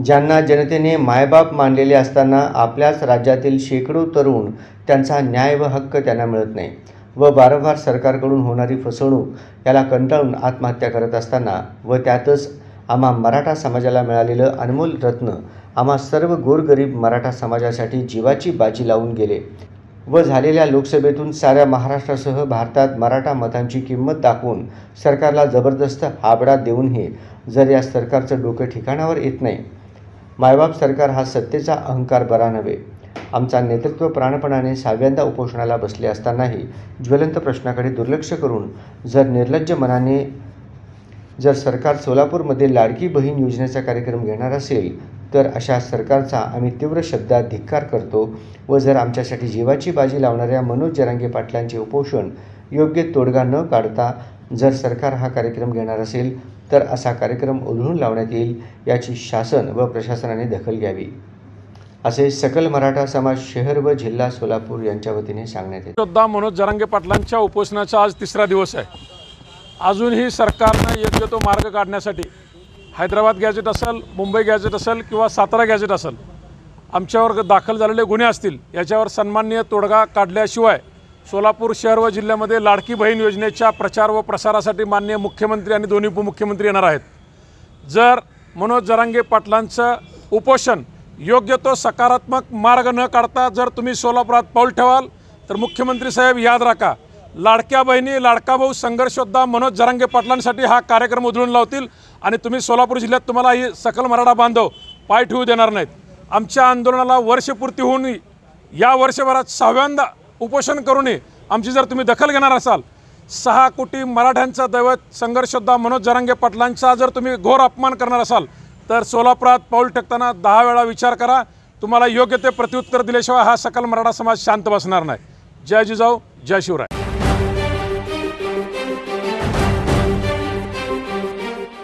ज्यांना जनतेने मायबाप मानलेले असताना आपल्याच राज्यातील शेकडो तरुण त्यांचा न्याय व हक्क त्यांना मिळत नाही व वारंवार सरकारकडून होणारी फसवणूक याला कंटाळून आत्महत्या करत असताना व त्यातच आम्हा मराठा समाजाला मिळालेलं अनमोल रत्न आम्हा सर्व गोरगरीब मराठा समाजासाठी जीवाची बाजी लावून गेले व झालेल्या लोकसभेतून साऱ्या महाराष्ट्रासह भारतात मराठा मतांची किंमत दाखवून सरकारला जबरदस्त हाबडा देऊनही जर या सरकारचं डोकं ठिकाणावर येत नाही, मायबाप सरकार हा सत्तेचा अहंकार बरा नव्हे। आमचा नेतृत्व प्राणपणाने 6व्यांदा उपोषणाला बसले असतानाही ज्वलंत प्रश्नाकडे दुर्लक्ष करून जर निर्लज्ज मनाने जर सरकार सोलापूरमध्ये लाडकी बहीण योजनेचा कार्यक्रम घेणार असेल तर अशा सरकारचा आम्ही तीव्र शब्दात धिक्कार करतो व जर आमच्यासाठी जीवाची बाजी लावणाऱ्या मनोज जरांगे पाटलांचे उपोषण योग्य तोडगा न काढता जर सरकार हा कार्यक्रम घेणार असेल तर असा कार्यक्रम उधळून लावण्यात येईल याची शासन व प्रशासनाने दखल घ्यावी, असे सकल मराठा समाज शहर व जिल्हा सोलापूर यांच्या वतीने सांगण्यात येते। सुद्धा मनोज जरांगे पाटलांच्या उपोषणाचा आज 3रा दिवस आहे। अजूनही सरकारने योग्य तो मार्ग काढण्यासाठी हैदराबाद गॅजेट असेल, मुंबई गॅजेट असेल किंवा सातारा गॅजेट असेल, आमच्यावर दाखल झालेले गुन्हे असतील याच्यावर सन्माननीय तोडगा काढल्याशिवाय सोलापूर शहर व जिल्ह्यामध्ये लाडकी बहीण योजनेच्या प्रचार व प्रसारासाठी माननीय मुख्यमंत्री आणि दोन्ही उपमुख्यमंत्री येणार आहेत। जर मनोज जरांगे पाटलांचं उपोषण योग्य तो सकारात्मक मार्ग न काढता जर तुम्ही सोलापुरात पाऊल ठेवाल तर मुख्यमंत्री साहेब याद राखा, लाडक्या बहिणी लाडका भाऊ संघर्ष योद्धा मनोज जरांगे पाटलांसाठी हा कार्यक्रम उधळून लावतील आणि तुम्ही सोलापूर जिल्ह्यात तुम्हाला ही सकल मराठा बांधव पाय ठेवू देणार नाहीत। आमच्या आंदोलनाला वर्षपूर्ती होऊन या वर्षभरात 6व्यांदा उपोषण करूनही आमची जर तुम्ही दखल घेणार असाल, 6 कोटी मराठ्यांचा दैवत संघर्ष योद्धा मनोज जरांगे पाटलांचा जर तुम्ही घोर अपमान करणार असाल तर सोलापुरात पाऊल टाकताना 10 वेळा विचार करा। तुम्हाला योग्य ते प्रत्युत्तर दिल्याशिवाय हा सकल मराठा समाज शांत बसणार नाही। जय जिजाऊ, जय शिवराय।